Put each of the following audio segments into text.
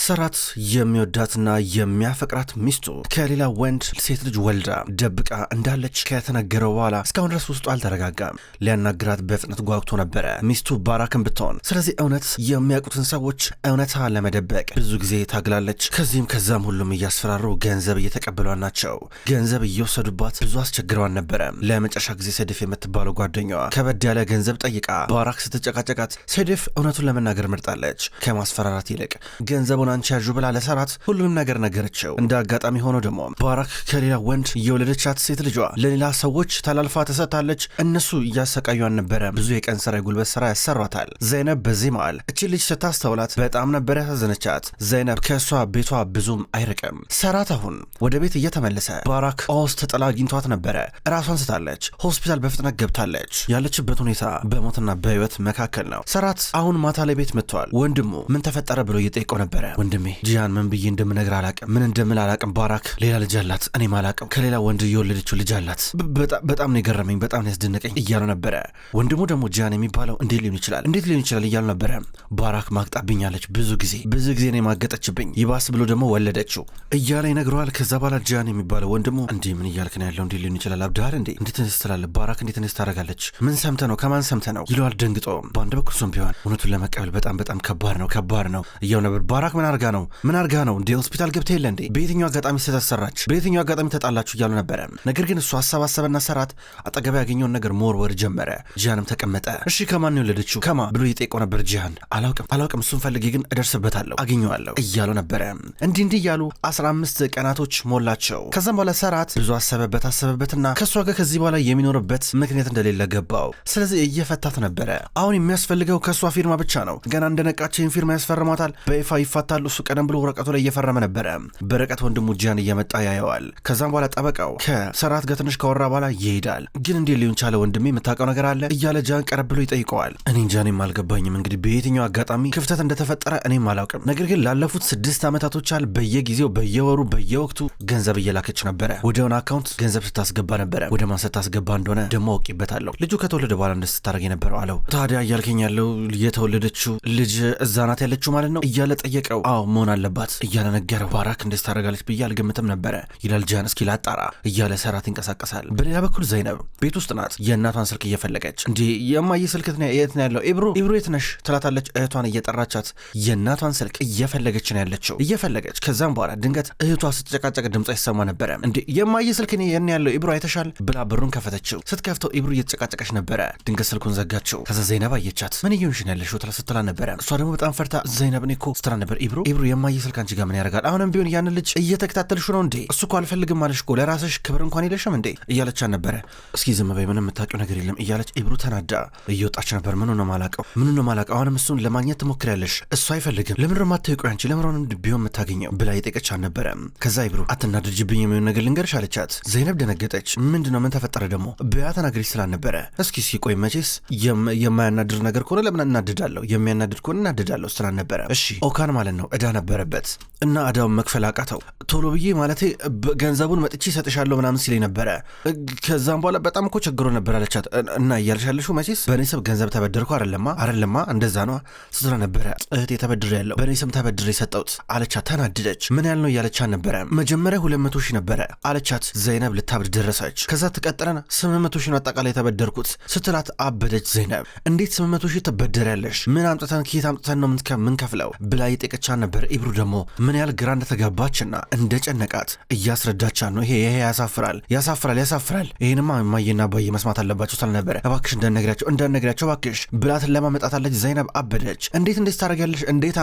ሰራት የሚወዳትና የሚያፈቅራት ሚስቱ ከሌላ ወንድ ሴት ልጅ ወልዳ ደብቃ እንዳለች ከተነገረው በኋላ እስካሁን ድረስ ውስጡ አልተረጋጋም። ሊያናግራት በፍጥነት ጓጉቶ ነበረ ሚስቱ ባራክን ብትሆን። ስለዚህ እውነት የሚያውቁትን ሰዎች እውነታ ለመደበቅ ብዙ ጊዜ ታግላለች። ከዚህም ከዛም ሁሉም እያስፈራሩ ገንዘብ እየተቀበሏን ናቸው። ገንዘብ እየወሰዱባት ብዙ አስቸግረዋን ነበረ። ለመጨረሻ ጊዜ ሰይፍ የምትባለው ጓደኛዋ ከበድ ያለ ገንዘብ ጠይቃ ባራክ ስትጨቃጨቃት ሰይፍ እውነቱን ለመናገር መርጣለች። ከማስፈራራት ይልቅ ገንዘቡን አንቺ ያዡ ብላ ለሰራት ሁሉንም ነገር ነገረችው። እንደ አጋጣሚ ሆኖ ደግሞ ባራክ ከሌላ ወንድ የወለደቻት ሴት ልጇ ለሌላ ሰዎች ተላልፋ ተሰጥታለች። እነሱ እያሰቃዩን ነበረ። ብዙ የቀን ስራ የጉልበት ስራ ያሰሯታል። ዘይነብ በዚህ መሃል እቺ ልጅ ስታስተውላት በጣም ነበር ያሳዘነቻት። ዘይነብ ከእሷ ቤቷ ብዙም አይርቅም። ሰራት አሁን ወደ ቤት እየተመለሰ ባራክ ውስጥ ጥላ አግኝቷት ነበረ። ራሷን ስታለች። ሆስፒታል በፍጥነት ገብታለች። ያለችበት ሁኔታ በሞትና በህይወት መካከል ነው። ሰራት አሁን ማታ ላይ ቤት መጥቷል። ወንድሙ ምን ተፈጠረ ብሎ እየጠየቀው ነበረ። ወንድሜ ጂያን ምን ብዬ እንደምነግር አላቅም፣ ምን እንደምል አላቅም። ባራክ ሌላ ልጅ አላት፣ እኔም አላቅም። ከሌላ ወንድ የወለደችው ልጅ አላት። በጣም ነው የገረመኝ፣ በጣም ነው ያስደነቀኝ እያሉ ነበረ። ወንድሙ ደግሞ ጂያን የሚባለው እንዴት ሊሆን ይችላል እያሉ ነበረ። ባራክ ማግጣብኛለች፣ ብዙ ጊዜ ነው ማገጠችብኝ፣ ይባስ ብሎ ደግሞ ወለደችው እያለ ይነግረዋል። ከዛ በኋላ ጂያን የሚባለው ወንድሙ እንዲህ ምን እያልክ ነው ያለው? እንዴት ሊሆን ይችላል? አብዳል እንዴ? እንዴት ትላለህ? ባራክ እንዴት ታደርጋለች? ምን ሰምተ ነው? ከማን ሰምተ ነው ይለዋል ደንግጦ። በአንድ በኩል እሱም ቢሆን እውነቱን ለመቀበል በጣም ከባድ ነው እያው ነበር። ባራክ ምን አርጋ ነው እንዴ? ሆስፒታል ገብተ የለ እንዴ? በየትኛው አጋጣሚ ስተሰራች? በየትኛው አጋጣሚ ተጣላችሁ እያሉ ነበረ። ነገር ግን እሱ አሰባሰበና ሰራት አጠገብ ያገኘውን ነገር መወርወር ጀመረ። ጂያንም ተቀመጠ። እሺ ከማን ነው የወለደችው ብሎ እየጠየቀው ነበር። ጂያን አላውቅም፣ እሱን ፈልጌ ግን እደርስበታለሁ፣ አገኘዋለሁ እያሉ ነበረ። እንዲህ እያሉ 15 ቀናቶች ሞላቸው። ከዛም በኋላ ሰራት ብዙ አሰበበትና ከእሷ ጋር ከዚህ በኋላ የሚኖርበት ምክንያት እንደሌለ ገባው። ስለዚህ እየፈታት ነበረ። አሁን የሚያስፈልገው ከእሷ ፊርማ ብቻ ነው። ገና እንደነቃችን ፊርማ ያስፈርማታል፣ በይፋ ይፋታሉ። እሱ ቀደም ብሎ ወረቀቱ ላይ እየፈረመ ነበረ። በርቀት ወንድሙ ጂያን እየመጣ ያየዋል። ከዛም በኋላ ጠበቃው ከሰራት ጋር ትንሽ ካወራ በኋላ ይሄዳል። ግን እንዴት ሊሆን ቻለ ወንድሜ? የምታውቀው ነገር አለ እያለ ጂያን ቀረብ ብሎ ይጠይቀዋል። እኔ እንጃ፣ እኔም አልገባኝም። እንግዲህ በየትኛው አጋጣሚ ክፍተት እንደተፈጠረ እኔም አላውቅም። ነገር ግን ላለፉት 6 ዓመታቶች አለ በየጊዜው በየወሩ በየወቅቱ ገንዘብ እየላከች ነበረ። ወደሆነ አካውንት ገንዘብ ስታስገባ ነበረ። ወደ ማን ስታስገባ እንደሆነ ደግሞ አውቄበታለሁ። ልጁ ከተወለደ በኋላ እንደስታደርግ የነበረው አለው። ታዲያ እያልከኝ ያለው የተወለደችው ልጅ እዛ ናት ያለችው ማለት ነው እያለ ጠየቀው። አዎ መሆን አለባት እያለ ነገረው። ባራክ እንደዚህ ታደርጋለች ብዬ አልገምትም ነበረ ይላል ጂያን። እስኪ ላጣራ እያለ ሰራት ይንቀሳቀሳል። በሌላ በኩል ዘይነብ ቤት ውስጥ ናት። የእናቷን ስልክ እየፈለገች እንዴ፣ የማየ ስልክ የት ነው ያለው? ኢብሩ የት ነሽ ትላታለች። እህቷን እየጠራቻት የእናቷን ስልክ እየፈለገች ነው ያለችው። ከዛም በኋላ ድንገት እህቷ ስትጨቃጨቅ ድምጿ ይሰማ ነበረ። እንዴ የማየ ስልክ የኔ ያለው ኢብሩ አይተሻል ብላ በሩን ከፈተችው። ስትከፍተው ኢብሩ እየተጨቃጨቀች ነበረ። ድንገት ስልኩን ዘጋችው። ከዛ ዘይነብ አየቻት። ምን እየሆንሽ ነው ያለሽው ስትላ ነበረ። እሷ ደግሞ በጣም ፈርታ ዘይነብን እኮ ስትላ ነበር። ኢብሩ የማየ ስልክ አንቺ ጋር ምን ያደርጋል? አሁንም ቢሆን ያን ልጅ እየተከታተልሽ ነው እንዴ? እሱ እኮ አልፈልግም አለሽ እኮ፣ ለራስሽ ክብር እንኳን የለሽም እንዴ እያለቻት ነበረ። እስኪ ዝም በይ፣ ምንም የምታውቂው ነገር የለም እያለች ኢብሩ ተናዳ እየወጣች ነበር። ምን ነው ማላቀው? አሁንም እሱን ለማግኘት ትሞክሪያለሽ፣ እሱ አይፈልግም። ለምን ማታውቂው አንቺ ለምን ቢሆን የምታገኘው ብላ የጠየቀቻት ነበረ። ከዛ ኢብሩ አትናደጅብኝ፣ የሚሆን ነገር ልንገርሽ አለቻት። ዘይነብ ደነገጠች። ምንድነው? ምን ተፈጠረ ደግሞ? በያ ተናግሪሽ ስላልነበረ። እስኪ ቆይ መቼስ የማያናድር ነገር ከሆነ ለምን እናድዳለሁ፣ የሚያናድድ ከሆነ እናድዳለሁ ስላልነበረ። እሺ ኦካን ማለት ነው እዳ ነበረበት እና እዳውን መክፈል አቃተው። ቶሎ ብዬ ማለቴ ገንዘቡን መጥቼ ሰጥሻለሁ ምናምን ሲለኝ ነበረ። ከዛም በኋላ በጣም እኮ ቸግሮ ነበር አለቻት። እና እያልሻለሹ መቼስ በእኔ ስም ገንዘብ ተበደርኩ አይደለማ እንደዛ ነው ስትራ ነበረ። እህቴ ተበድሬ ያለው በእኔ ስም ተበድሬ ሰጠሁት አለቻት። ተናደደች። ምን ያህል ነው እያለቻት ነበረ። መጀመሪያ 200 ሺህ ነበረ አለቻት። ዘይነብ ልታብድ ደረሰች። ከዛ ትቀጥረን 800 ሺህ ነው አጠቃላይ የተበደርኩት ስትላት አበደች ዘይነብ። እንዴት 800 ሺህ ትበደሪያለሽ? ምን አምጥተን ከየት አምጥተን ነው ምንከፍለው ብላ የጠየቀቻት ነበር። ኢብሩ ደግሞ ምን ያህል ግራ እንደተጋባችና እንደጨነቃት እያስረዳቻት ነው። ይሄ ያሳፍራል። ይሄንማ እማዬና አባዬ መስማት አለባቸው ስላልነበረ እባክሽ እንዳነግራቸው እባክሽ ብላትን ለማመጣታለች። ዘይነብ አበደች። እንዴት ታደርጊያለሽ? እንዴት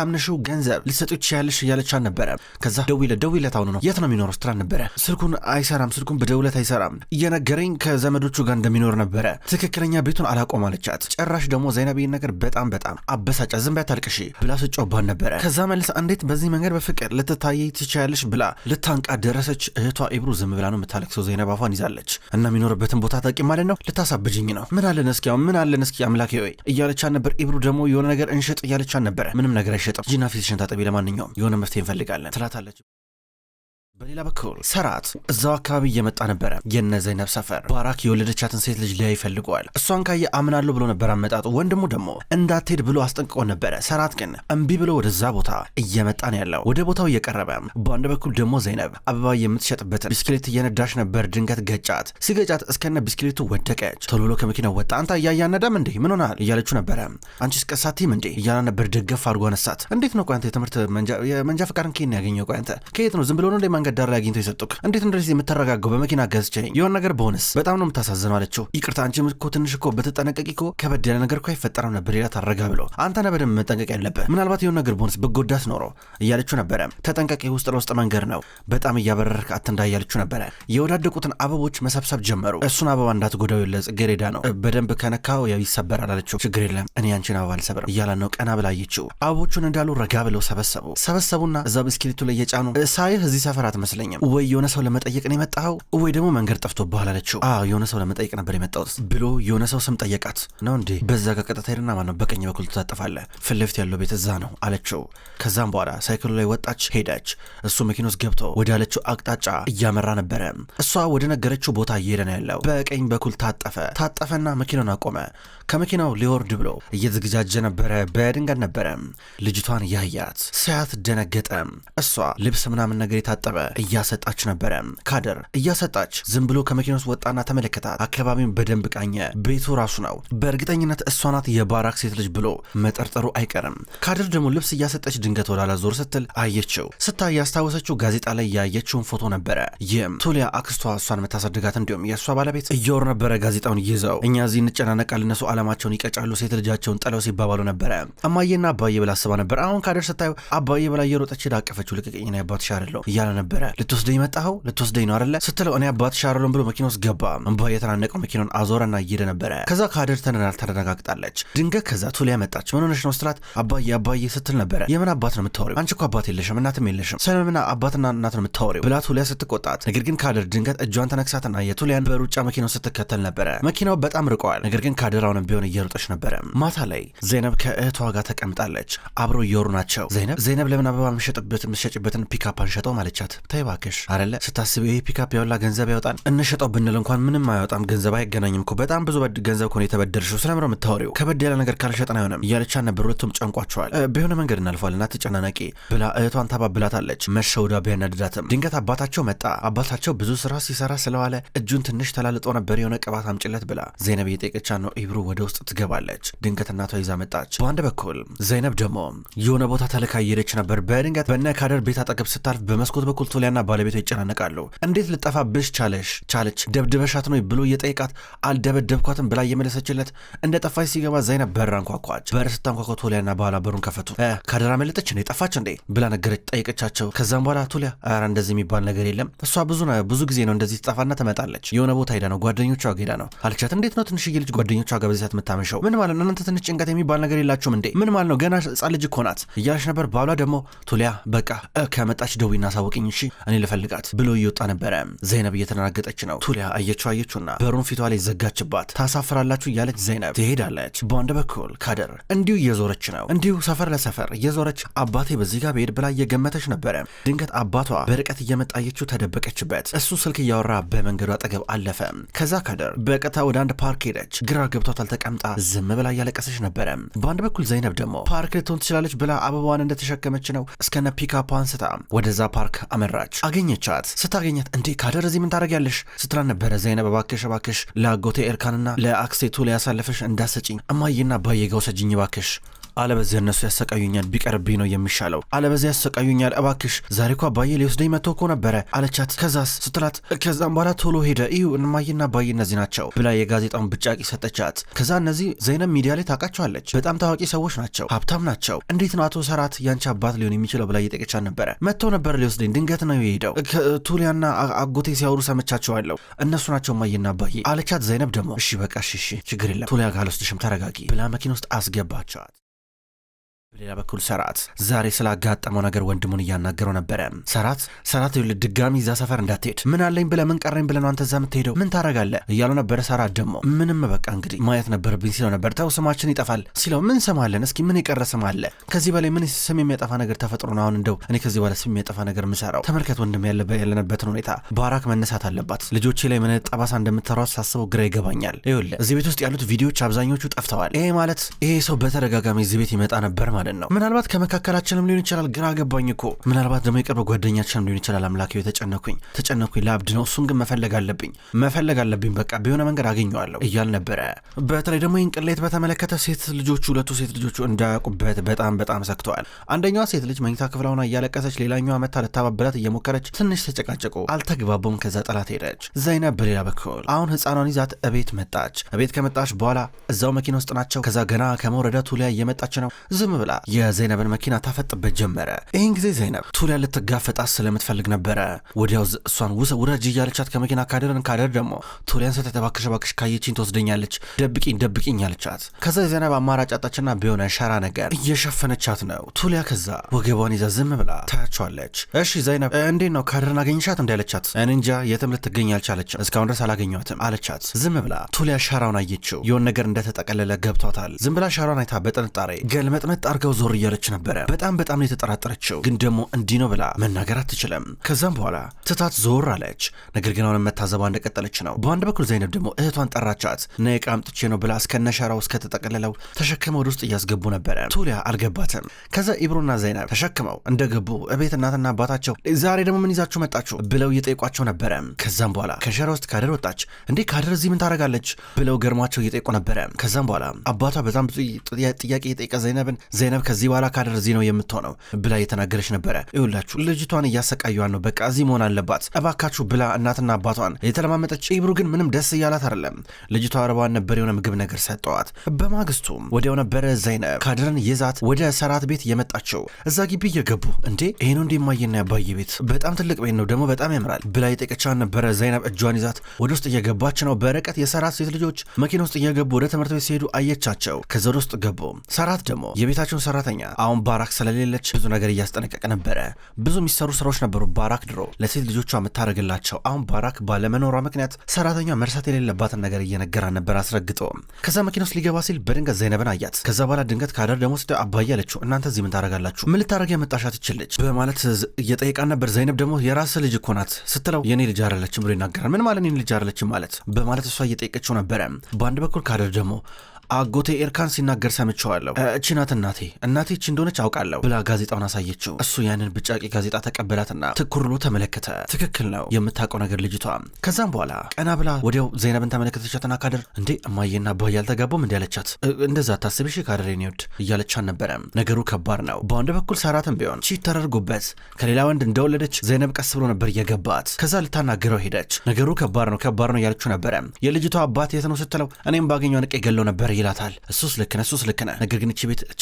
አምነሽው ገንዘብ ልትሰጪው ትችያለሽ እያለቻት ነበረ። ከዛ ደውይለት አሁኑ ነው የት ነው የሚኖረው ስትላት ነበረ። ስልኩን በደውለት አይሰራም እየነገረኝ ከዘመዶቹ ጋር እንደሚኖር ነበረ። ትክክለኛ ቤቱን አላቆም አለቻት። ጭራሽ ደግሞ ዘይነብ ይህን ነገር በጣም አበሳጫ። ዝም በይ አታልቅሺ ብላ ስጮባን ነበረ። ከዛ መልሳ እንዴት በዚህ መንገድ በፍቅር ልትታይ ትችያለሽ ብላ ልታንቃት ደረሰች። እህቷ ኢብሩ ዝም ብላ ነው የምታለቅሰው። ዘይነብ አፏን ይዛለች። እና የሚኖርበትን ቦታ ታውቂ ማለት ነው? ልታሳብጅኝ ነው? ምን አለን እስኪ አምላኬ ሆይ እያለቻት ነበር። ኢብሩ ደግሞ የሆነ ነገር እንሸጥ እያለቻት ነበረ። ምንም ነገር አይሸጥም፣ ጂና ፊትሽን ታጠቢ፣ ለማንኛውም የሆነ መፍትሄ እንፈልጋለን ትላታለች። በሌላ በኩል ሰራት እዛው አካባቢ እየመጣ ነበረ። የነ ዘይነብ ሰፈር ባራክ የወለደቻትን ሴት ልጅ ሊያይ ይፈልገዋል። እሷን ካየ አምናለሁ ብሎ ነበር አመጣጡ። ወንድሙ ደግሞ እንዳትሄድ ብሎ አስጠንቅቆ ነበረ። ሰራት ግን እምቢ ብሎ ወደዛ ቦታ እየመጣ ነው ያለው። ወደ ቦታው እየቀረበ በአንድ በኩል ደግሞ ዘይነብ አበባ የምትሸጥበትን ቢስክሌት እየነዳች ነበር። ድንገት ገጫት። ሲገጫት እስከነ ቢስክሌቱ ወደቀች። ቶሎ ብሎ ከመኪናው ወጣ። አንተ እያያነዳም እንዴ ምን ሆናል እያለችው ነበረ። አንቺ ስቀሳቲም እንዴ እያላ ነበር። ደገፍ አድርጎ አነሳት። እንዴት ነው ቆይ አንተ የትምህርት መንጃ ፈቃድን ከየት ነው ያገኘው? ቆይ አንተ ከየት ነው ዝም ብሎ ነው መንገድ ዳር ላይ አግኝቶ የሰጡክ? እንዴት እንደዚህ የምትረጋገው? በመኪና ገዝቼ የሆነ ነገር በሆነስ በጣም ነው የምታሳዝነው አለችው። ይቅርታ አንቺ እኮ ትንሽ እኮ በተጠነቀቂ እኮ ከበድ ያለ ነገር እኮ አይፈጠረም ነበር ይላት። አረጋ ብሎ አንተ ነህ በደንብ መጠንቀቅ ያለብህ፣ ምናልባት የሆነ ነገር በሆነስ በጎዳስ ኖሮ እያለችው ነበረ። ተጠንቀቂ፣ ውስጥ ለውስጥ መንገድ ነው፣ በጣም እያበረርክ አትንዳ እያለችው ነበረ። የወዳደቁትን አበቦች መሰብሰብ ጀመሩ። እሱን አበባ እንዳትጎዳው ለጽጌረዳ ነው፣ በደንብ ከነካው ያው ይሰበራል አለችው። ችግር የለም እኔ አንቺን አበባ አልሰብርም እያለ ነው። ቀና ብላ አየችው። አበቦቹን እንዳሉ ረጋ ብለው ሰበሰቡና እዛ ብስክሌቱ ላይ የጫኑ ሳይህ እዚህ ሰፈር አትመስለኝም ወይ የሆነ ሰው ለመጠየቅ ነው የመጣኸው ወይ ደግሞ መንገድ ጠፍቶብሃል አለችው። የሆነ ሰው ለመጠየቅ ነበር የመጣሁት ብሎ የሆነ ሰው ስም ጠየቃት። ነው እንዴ? በዛ ጋር ቀጥታ ሄድና ማነው በቀኝ በኩል ትታጠፋለህ፣ ፊት ለፊት ያለው ቤት እዛ ነው አለችው። ከዛም በኋላ ሳይክሉ ላይ ወጣች፣ ሄደች። እሱ መኪና ውስጥ ገብቶ ወደ አለችው አቅጣጫ እያመራ ነበረ። እሷ ወደ ነገረችው ቦታ እየሄደ ነው ያለው። በቀኝ በኩል ታጠፈና መኪናውን አቆመ። ከመኪናው ሊወርድ ብሎ እየተዘገጃጀ ነበረ። በድንገት ነበረ ልጅቷን ያያት። ሳያት ደነገጠ። እሷ ልብስ ምናምን ነገር የታጠበ እያሰጣች ነበረ። ካደር እያሰጣች ዝም ብሎ ከመኪና ውስጥ ወጣና ተመለከታት። አካባቢውን በደንብ ቃኘ። ቤቱ ራሱ ነው። በእርግጠኝነት እሷ ናት የባራክ ሴት ልጅ ብሎ መጠርጠሩ አይቀርም። ካደር ደግሞ ልብስ እያሰጠች ድንገት ወዳላ ዞር ስትል አየችው። ስታይ ያስታወሰችው ጋዜጣ ላይ ያየችውን ፎቶ ነበረ። ይህም ቱሊያ አክስቷ እሷን የምታሳድጋት እንዲሁም የእሷ ባለቤት እየወር ነበረ ጋዜጣውን ይዘው። እኛ እዚህ እንጨናነቃል፣ እነሱ አለማቸውን ይቀጫሉ፣ ሴት ልጃቸውን ጥለው ሲባባሉ ነበረ። እማዬና አባዬ ብላ አስባ ነበር። አሁን ካደር ስታዩ አባዬ ብላ እየሮጠች ዳቀፈችው። ልቅቅኝ ነው አባትሽ አይደለም እያለ ነበረ። ልትወስደኝ መጣኸው? ልትወስደኝ ነው አይደለ ስትለው እኔ አባትሽ አይደለም ብሎ መኪና ውስጥ ገባ። እንባ የተናነቀው መኪናውን አዞረና እየሄደ ነበረ። ከዛ ካደር ተረጋግጣለች። ድንገት ከዛ ቱሊያ መጣች። ምን ሆነሽ ነው ስትላት አባዬ ስትል ነበረ። የምን አባት ነው የምታወሪው? አንቺ እኮ አባት የለሽም እናትም የለሽም፣ ስለምን አባትና እናት ነው የምታወሪው ብላ ቱሊያ ስትቆጣት፣ ነገር ግን ካደር ድንገት እጇን ተነክሳትና የቱሊያን በሩጫ መኪናው ስትከተል ነበረ። መኪናው በጣም ርቀዋል። ነገር ግን ካደር አሁንም ቢሆን እየሮጠች ነበረ። ማታ ላይ ዘይነብ ከእህቷ ጋር ተቀምጣለች። አብረው እየወሩ ናቸው። ዘይነብ ለምን አበባ የምትሸጭበትን ፒካፕ አንሸጠው ማለቻት። ተይ እባክሽ አይደለ ስታስብ ይሄ ፒካፕ ያውላ ገንዘብ ያወጣል፣ እንሸጠው ብንል እንኳን ምንም አያወጣም፣ ገንዘብ አይገናኝም እኮ በጣም ብዙ ገንዘብ እኮ ነው የተበደርሽው፣ ስለምን ነው የምታወሪው? ከበድ ያለ ነገር ካልሸጥን አይሆንም እያለቻት ነበር። ሁለቱም ጨንቋቸዋል። በሆነ መንገድ እናልፏልና አትጨናነቂ ብላ እህቷን ታባብላታለች። መሸውዳ ቢያናድዳትም ድንገት አባታቸው መጣ። አባታቸው ብዙ ስራ ሲሰራ ስለዋለ እጁን ትንሽ ተላልጦ ነበር። የሆነ ቅባት አምጭለት ብላ ዘይነብ እየጠየቀቻት ነው። ኢብሩ ወደ ውስጥ ትገባለች። ድንገት እናቷ ይዛ መጣች። በአንድ በኩል ዘይነብ ደግሞ የሆነ ቦታ ተልካ እየሄደች ነበር። በድንገት በነ ካደር ቤት አጠገብ ስታልፍ በመስኮት በኩል ቱሊያና ባለቤቷ ይጨናነቃሉ። እንዴት ልጠፋብሽ ቻለች? ደብድበሻት ነው ብሎ እየጠየቃት አልደበደብኳትም ብላ እየመለሰችለት እንደ ጠፋች ሲገባ ዘይነብ በር አንኳኳች። በር ስታንኳኳ ቱሊያና ባላ በሩን ከፈቱ። ካደር አመለጠች እንዴ ጠፋች እንዴ ብላ ነገረች ጠየቀቻቸው። ከዛም በኋላ ቱሊያ ኧረ እንደዚህ የሚባል ነገር የለም፣ እሷ ብዙ ጊዜ ነው እንደዚህ ትጠፋና ትመጣለች፣ የሆነ ቦታ ሄዳ ነው ጓደኞቿ ሄዳ ነው አለቻት። እንዴት ነው ትንሽዬ ልጅ ጓደኞቿ ጋር በዚህ ሰዓት የምታመሸው? ምን ማለት ነው እናንተ ትንሽ ጭንቀት የሚባል ነገር የላችሁም እንዴ? ምን ማለት ነው ገና ሕፃን ልጅ እኮ ናት እያለች ነበር። ባሏ ደግሞ ቱሊያ በቃ ከመጣች ደውይና ሳወቅኝ እሺ እኔ ልፈልጋት ብሎ እየወጣ ነበረ። ዘይነብ እየተናገጠች ነው። ቱሊያ አየችውና በሩን ፊቷ ላይ ዘጋችባት። ታሳፍራላችሁ እያለች ዘይነብ ትሄዳለች። በአንድ በኩል ካደር እንዲሁ እየዞረች ነው። እንዲሁ ሰፈር ለሰፈር እየዞረች አባቴ በዚህ ጋር ብሄድ ብላ እየገመተች ነበረ። ድንገት አባቷ በርቀት እየመጣየችው ተደበቀችበት። እሱ ስልክ እያወራ በመንገዱ አጠገብ አለፈ። ከዛ ካደር በቀጥታ ወደ አንድ ፓርክ ሄደች። ግራ ገብቷታል። ተቀምጣ ዝም ብላ እያለቀሰች ነበረ። በአንድ በኩል ዘይነብ ደግሞ ፓርክ ልትሆን ትችላለች ብላ አበባዋን እንደተሸከመች ነው እስከነ ፒካፓ አንስታ ወደዛ ፓርክ አመራች። አገኘቻት። ስታገኘት እንዴ ካደር እዚህ ምን ታደርጊያለሽ ስትላ ነበረ። ዘይነብ እባክሽ ለአጎቴ ኤርካንና ለአክስቴ ቱሊያ ያሳለፈሽ እንዳሰጭኝ እማዬና አባዬ ጋር ውሰጂኝ እባክሽ፣ አለበዚያ እነሱ ያሰቃዩኛል፣ ቢቀርብኝ ነው የሚሻለው፣ አለበዚያ ያሰቃዩኛል እባክሽ፣ ዛሬ እኮ አባዬ ሊወስደኝ መጥቶ እኮ ነበረ አለቻት። ከዛስ ስትላት ከዛም በኋላ ቶሎ ሄደ እዩ እማዬና አባዬ እነዚህ ናቸው ብላ የጋዜጣውን ብጫቂ ሰጠቻት። ከዛ እነዚህ ዘይነብ ሚዲያ ላይ ታውቃቸዋለች፣ በጣም ታዋቂ ሰዎች ናቸው፣ ሀብታም ናቸው፣ እንዴት ነው አቶ ሰራት ያንቺ አባት ሊሆን የሚችለው ብላ እየጠየቀቻት ነበረ። መጥተው ነበር ሊወስደኝ፣ ድንገት ነው የሄደው፣ ቱሊያና አጎቴ ሲያወሩ ሰምቻቸዋለሁ፣ እነሱ ናቸው እማዬና አባዬ አለቻት። ዘይነብ ደግሞ እሺ በቃ እሺ ችግር የለም ቱሊያ ጋር አልወስድሽም ተረጋጊ ብላ መኪና ውስጥ አስገባቻት። በሌላ በኩል ዛሬ ስላጋጠመው ነገር ወንድሙን እያናገረው ነበረ። ሰራት ይኸውልህ ድጋሚ እዛ ሰፈር እንዳትሄድ፣ ምን አለኝ ብለህ ምን ቀረኝ ብለህ ነው አንተ እዛ የምትሄደው? ምን ታደርጋለህ እያለው ነበረ። ሰራት ደግሞ ምንም በቃ እንግዲህ ማየት ነበረብኝ ሲለው ነበር። ተው ስማችን ይጠፋል ሲለው ምን ስም አለን? እስኪ ምን የቀረ ስም አለ? ከዚህ በላይ ምን ስም የሚያጠፋ ነገር ተፈጥሮ ነው? አሁን እንደው እኔ ከዚህ በላይ ስም የሚያጠፋ ነገር ምሰራው? ተመልከት ወንድም ያለንበትን ሁኔታ። ባራክ መነሳት አለባት። ልጆቼ ላይ ምን ጠባሳ እንደምትሰራው ሳስበው ግራ ይገባኛል። ይኸውልህ እዚህ ቤት ውስጥ ያሉት ቪዲዮዎች አብዛኞቹ ጠፍተዋል። ይሄ ማለት ይሄ ሰው በተደጋጋሚ እዚህ ቤት ይመጣ ነበር ማለት ነው። ምናልባት ከመካከላችንም ሊሆን ይችላል። ግራ ገባኝ እኮ። ምናልባት ደግሞ የቅርብ ጓደኛችንም ሊሆን ይችላል። አምላኬ ተጨነኩኝ ለአብድ ነው። እሱን ግን መፈለግ አለብኝ በቃ ቢሆነ መንገድ አገኘዋለሁ እያል ነበረ። በተለይ ደግሞ ይህን ቅሌት በተመለከተ ሁለቱ ሴት ልጆቹ እንዳያውቁበት በጣም ሰክተዋል። አንደኛዋ ሴት ልጅ መኝታ ክፍል ሆና እያለቀሰች፣ ሌላኛዋ መታ ልታባበላት እየሞከረች ትንሽ ተጨቃጨቁ፣ አልተግባቡም። ከዛ ጥላት ሄደች። ዘይነብ በሌላ በኩል አሁን ህፃኗን ይዛት እቤት መጣች። እቤት ከመጣች በኋላ እዛው መኪና ውስጥ ናቸው። ከዛ ገና ከመውረዳ ቱሊያ እየመጣች ነው። ዝም ብላ የዘይነብን መኪና ታፈጥበት ጀመረ። ይህን ጊዜ ዘይነብ ቱሊያ ልትጋፈጣት ስለምትፈልግ ነበረ ወዲያው እሷን ውረጅ እያለቻት ከመኪና ካደር ደግሞ ቱሊያን ስተተባክሽ ካየችኝ ትወስደኛለች፣ ደብቂኝ አለቻት። ከዛ ዘይነብ አማራጭ አጣችና ቢሆነ ሸራ ነገር እየሸፈነቻት ነው ቱሊያ። ከዛ ወገቧን ይዛ ዝም ብላ ታያቸዋለች። እሺ ዘይነብ እንዴት ነው ካደርን አገኘሻት እንዳለቻት፣ እንጃ የትም ልትገኝ አልቻለችም፣ እስካሁን ድረስ አላገኘኋትም አለቻት። ዝም ብላ ቱሊያ ሸራውን አየችው። የሆነ ነገር እንደተጠቀለለ ገብቷታል። ዝም ብላ ሸራውን አይታ በጥንጣሬ ገልመጥመጥ አርገው ዞር እያለች ነበረ። በጣም ነው የተጠራጠረችው፣ ግን ደግሞ እንዲህ ነው ብላ መናገር አትችልም። ከዛም በኋላ ትታት ዞር አለች። ነገር ግን አሁን መታዘቧ እንደቀጠለች ነው። በአንድ በኩል ዘይነብ ደግሞ እህቷን ጠራቻት። ነይ ዕቃ አምጥቼ ነው ብላ እስከነሸራው እስከተጠቀለለው ተሸክመው ወደ ውስጥ እያስገቡ ነበረ። ቱሊያ አልገባትም። ከዛ ኢብሮና ዘይነብ ተሸክመው እንደገቡ እቤት እናትና አባታቸው ዛሬ ደግሞ ምን ይዛችሁ መጣችሁ ብለው እየጠየቋቸው ነበረ። ከዛም በኋላ ከሸራ ውስጥ ካደር ወጣች። እንዴ ካደር እዚህ ምን ታደርጋለች ብለው ገርሟቸው እየጠየቁ ነበረ። ከዛም በኋላ አባቷ በጣም ብዙ ጥያቄ የጠየቀ ዘይነብ ከዚህ በኋላ ካደር እዚህ ነው የምትሆነው ብላ እየተናገረች ነበረ። ይኸውላችሁ ልጅቷን እያሰቃዩዋን ነው፣ በቃ እዚህ መሆን አለባት እባካችሁ ብላ እናትና አባቷን የተለማመጠች። ኢብሩ ግን ምንም ደስ እያላት አይደለም። ልጅቷ አረባዋን ነበር የሆነ ምግብ ነገር ሰጠዋት። በማግስቱም ወዲያው ነበረ ዘይነብ ካደርን ይዛት ወደ ሰራት ቤት የመጣችው። እዛ ግቢ እየገቡ እንዴ ይሄ ነው እንዴ ማየና ያባዬ ቤት በጣም ትልቅ ቤት ነው ደግሞ በጣም ያምራል ብላ የጠየቀቻን ነበረ። ዘይነብ እጇን ይዛት ወደ ውስጥ እየገባች ነው። በርቀት የሰራት ሴት ልጆች መኪና ውስጥ እየገቡ ወደ ትምህርት ቤት ሲሄዱ አየቻቸው። ከዛ ወደ ውስጥ ገቡ። ሰራት ደግሞ የቤታቸውን ሰራተኛ አሁን ባራክ ስለሌለች ብዙ ነገር እያስጠነቀቀ ነበረ። ብዙ የሚሰሩ ስራዎች ነበሩ ባራክ ድሮ ለሴት ልጆቿ የምታደርግላቸው። አሁን ባራክ ባለመኖሯ ምክንያት ሰራተኛ መርሳት የሌለባትን ነገር እየነገራን ነበር አስረግጦ። ከዛ መኪና ውስጥ ሊገባ ሲል በድንገት ዘይነብን አያት። ከዛ በኋላ ድንገት ካደር ደግሞ ስደ አባዬ አለችው። እናንተ እዚህ ምን ታደርጋላችሁ? ምን ልታደርግ የመጣሻት ይችልች በማለት እየጠየቃን ነበር። ዘይነብ ደግሞ የራስ ልጅ እኮ ናት ስትለው የኔ ልጅ አይደለችም ብሎ ይናገራል። ምን ማለት የኔ ልጅ አይደለችም ማለት በማለት እሷ እየጠየቀችው ነበረ። በአንድ በኩል ካደር ደግሞ አጎቴ ኤርካን ሲናገር ሰምቸዋለሁ። እቺ ናት እናቴ እቺ እንደሆነች አውቃለሁ ብላ ጋዜጣውን አሳየችው። እሱ ያንን ብጫቂ ጋዜጣ ተቀበላትና ትኩር ብሎ ተመለከተ። ትክክል ነው የምታውቀው ነገር ልጅቷ። ከዛም በኋላ ቀና ብላ ወዲያው ዘይነብን ተመለከተቻትና ካደር እንዴ እማዬና አባዬ አልተጋቡም እንዲ ያለቻት። እንደዛ ታስብሽ ካደር የኔ ውድ እያለቻን ነበረ። ነገሩ ከባድ ነው። በአንድ በኩል ሰራትም ቢሆን ቺት ተደርጎበት ከሌላ ወንድ እንደወለደች ዘይነብ ቀስ ብሎ ነበር የገባት። ከዛ ልታናገረው ሄደች። ነገሩ ከባድ ነው እያለችው ነበረ። የልጅቷ አባት የት ነው ስትለው እኔም ባገኘው ንቄ ገለው ነበር ይላታል። እሱስ ልክ ነህ፣ ነገር ግን እቺ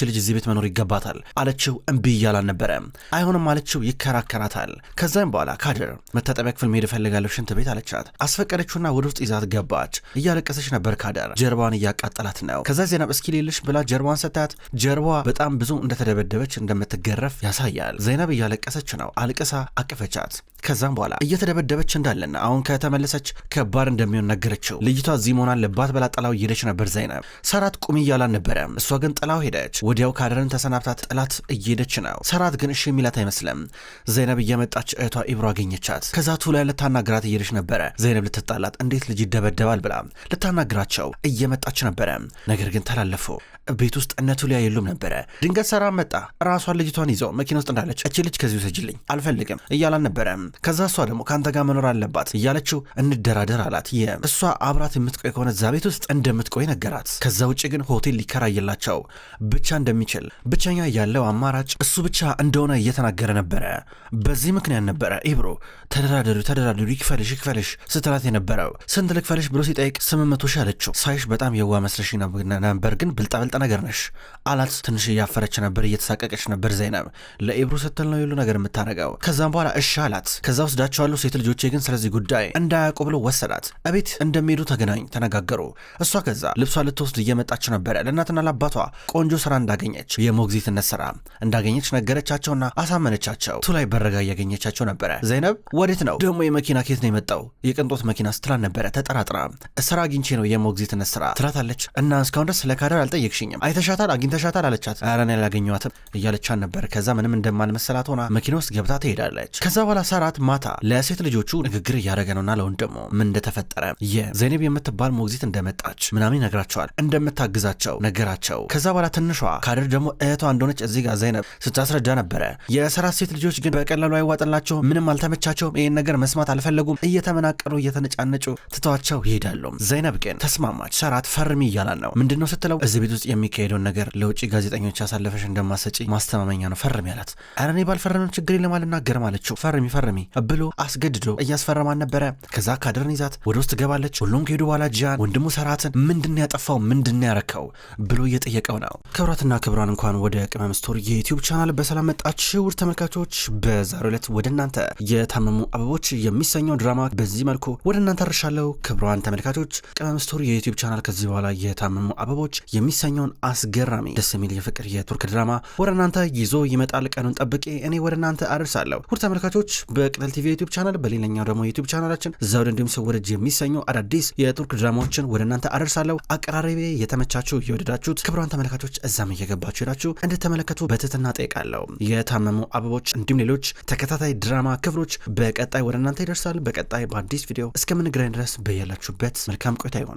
ልጅ እዚህ ቤት መኖር ይገባታል አለችው። እምቢ እያላን ነበረ። አይሆንም አለችው። ይከራከራታል። ከዛም በኋላ ካደር መታጠቢያ ክፍል መሄድ እፈልጋለሁ ሽንት ቤት አለቻት። አስፈቀደችውና ወደ ውስጥ ይዛት ገባች። እያለቀሰች ነበር። ካደር ጀርባዋን እያቃጠላት ነው። ከዛ ዘይነብ እስኪ ሌልሽ ብላ ጀርባዋን ሰታት። ጀርባዋ በጣም ብዙ እንደተደበደበች እንደምትገረፍ ያሳያል። ዘይነብ እያለቀሰች ነው። አልቅሳ አቀፈቻት። ከዛም በኋላ እየተደበደበች እንዳለና አሁን ከተመለሰች ከባድ እንደሚሆን ነገረችው። ልጅቷ እዚህ መሆን አለባት ብላ ጥላው እየሄደች ነበር። ዘይነብ ሰራት ቁሚ እያላን ነበረ። እሷ ግን ጥላው ሄደች። ወዲያው ካደርን ተሰናብታት ጥላት እየሄደች ነው። ሰራት ግን እሺ የሚላት አይመስልም። ዘይነብ እየመጣች እህቷ ኢብሮ አገኘቻት። ከዛ ቱሊያ ልታናግራት እየሄደች ነበረ። ዘይነብ ልትጣላት እንዴት ልጅ ይደበደባል ብላ ልታናግራቸው እየመጣች ነበረ። ነገር ግን ተላለፉ። ቤት ውስጥ እነ ቱሊያ የሉም ነበረ። ድንገት ሰራም መጣ። ራሷን ልጅቷን ይዘው መኪና ውስጥ እንዳለች እቺ ልጅ ከዚህ ውሰጅልኝ አልፈልግም እያላን ነበረ። ከዛ እሷ ደግሞ ከአንተ ጋር መኖር አለባት እያለችው እንደራደር አላት። ይህም እሷ አብራት የምትቆይ ከሆነ እዛ ቤት ውስጥ እንደምትቆይ ነገራት። ከዛ ውጭ ግን ሆቴል ሊከራይላቸው ብቻ እንደሚችል ብቸኛ ያለው አማራጭ እሱ ብቻ እንደሆነ እየተናገረ ነበረ። በዚህ ምክንያት ነበረ ኢብሮ ተደራደሩ ይክፈልሽ ስትላት የነበረው። ስንት ልክፈልሽ ብሎ ሲጠይቅ 800 ሺህ አለችው። ሳይሽ በጣም የዋ መስለሽ ነበር ግን ብልጣ ነገር ነሽ አላት። ትንሽ እያፈረች ነበር፣ እየተሳቀቀች ነበር ዘይነብ። ለኢብሩ ስትል ነው ሁሉ ነገር የምታረገው። ከዛም በኋላ እሺ አላት። ከዛ ወስዳቸዋለሁ፣ ሴት ልጆቼ ግን ስለዚህ ጉዳይ እንዳያውቁ ብሎ ወሰዳት። እቤት እንደሚሄዱ ተነጋገሩ። እሷ ከዛ ልብሷ ልትወስድ እየመጣች ነበረ። ለእናትና ለአባቷ ቆንጆ ስራ እንዳገኘች፣ የሞግዚትነት ስራ እንዳገኘች ነገረቻቸውና አሳመነቻቸው። ቱ ላይ በረጋ እያገኘቻቸው ነበረ። ዘይነብ ወዴት ነው ደግሞ የመኪና ኬት ነው የመጣው? የቅንጦት መኪና ስትላን ነበረ ተጠራጥራ። ስራ አግኝቼ ነው የሞግዚትነት ስራ ትላታለች። እና እስካሁን ድረስ ስለ ካደር አልጠየቅሽኝም፣ አይተሻታል? አግኝተሻታል አለቻት። ኧረ እኔ አላገኘኋትም እያለቻን ነበር። ከዛ ምንም እንደማልመሰላት ሆና መኪና ውስጥ ገብታ ትሄዳለች። ከዛ በኋላ ሰራት ማታ ለሴት ልጆቹ ንግግር እያደረገ ነውና ለወንድሙ ምን እንደተፈጠረ የዘይነብ የምትባል ሞግዚት እንደመጣች ምናምን ይነግራቸዋል። እንደምታግዛቸው ነገራቸው። ከዛ በኋላ ትንሿ ካደር ደግሞ እህቷ እንደሆነች እዚህ ጋር ዘይነብ ስታስረዳ ነበረ። የሰራት ሴት ልጆች ግን በቀላሉ አይዋጥላቸው፣ ምንም አልተመቻቸውም፣ ይህን ነገር መስማት አልፈለጉም። እየተመናቀሩ እየተነጫነጩ ትተዋቸው ይሄዳሉ። ዘይነብ ግን ተስማማች። ሰራት ፈርሚ እያላን ነው። ምንድነው ስትለው እዚህ ቤት ውስጥ የሚካሄደውን ነገር ለውጭ ጋዜጠኞች ያሳለፈሽ እንደማሰጪ ማስተማመኛ ነው፣ ፈርሚ አላት። ኧረ እኔ ባልፈረምን ችግር የለም አልናገርም አለችው። ፈርሚ ብሎ አስገድዶ እያስፈረማን ነበረ። ከዛ ካደርን ይዛት ወደ ውስጥ ገባለች። ሁሉም ከሄዱ በኋላ ጂያን ወንድሙ ሰራትን ምንድን ያጠፋው ምንድን ያረከው ብሎ እየጠየቀው ነው። ክብራትና ክብራን እንኳን ወደ ቅመም ስቶሪ የዩቲዩብ ቻናል በሰላም መጣችሁ ውድ ተመልካቾች። በዛሬው ዕለት ወደ እናንተ የታመሙ አበቦች የሚሰኘው ድራማ በዚህ መልኩ ወደ እናንተ አርሻለሁ። ክብራን ተመልካቾች ቅመም ስቶሪ የዩቲዩብ ቻናል ከዚህ በኋላ የታመሙ አበቦች የሚሰኘውን አስገራሚ ደስ የሚል የፍቅር የቱርክ ድራማ ወደ እናንተ ይዞ ይመጣል። ቀኑን ጠብቄ እኔ ወደ እናንተ አደርሳለሁ። ውድ ተመልካቾች በቅጠል ቲቪ ዩቲዩብ ቻናል በሌላኛው ደግሞ ዩቲዩብ ቻናላችን ዘውድ እንዲሁም ሰወረጅ የሚሰኙ አዳዲስ የቱርክ ድራማዎችን ወደ እናንተ አደርሳለሁ። አቀራረቤ የተመቻችሁ የወደዳችሁት ክብራን ተመልካቾች እዛም እየገባችሁ ሄዳችሁ እንድትመለከቱ በትህትና ጠይቃለሁ። የታመሙ አበቦች እንዲሁም ሌሎች ተከታታይ ድራማ ክፍሎች በቀጣይ ወደ እናንተ ይደርሳል። በቀጣይ በአዲስ ቪዲዮ እስከምንገናኝ ድረስ በያላችሁበት መልካም ቆይታ ይሁን።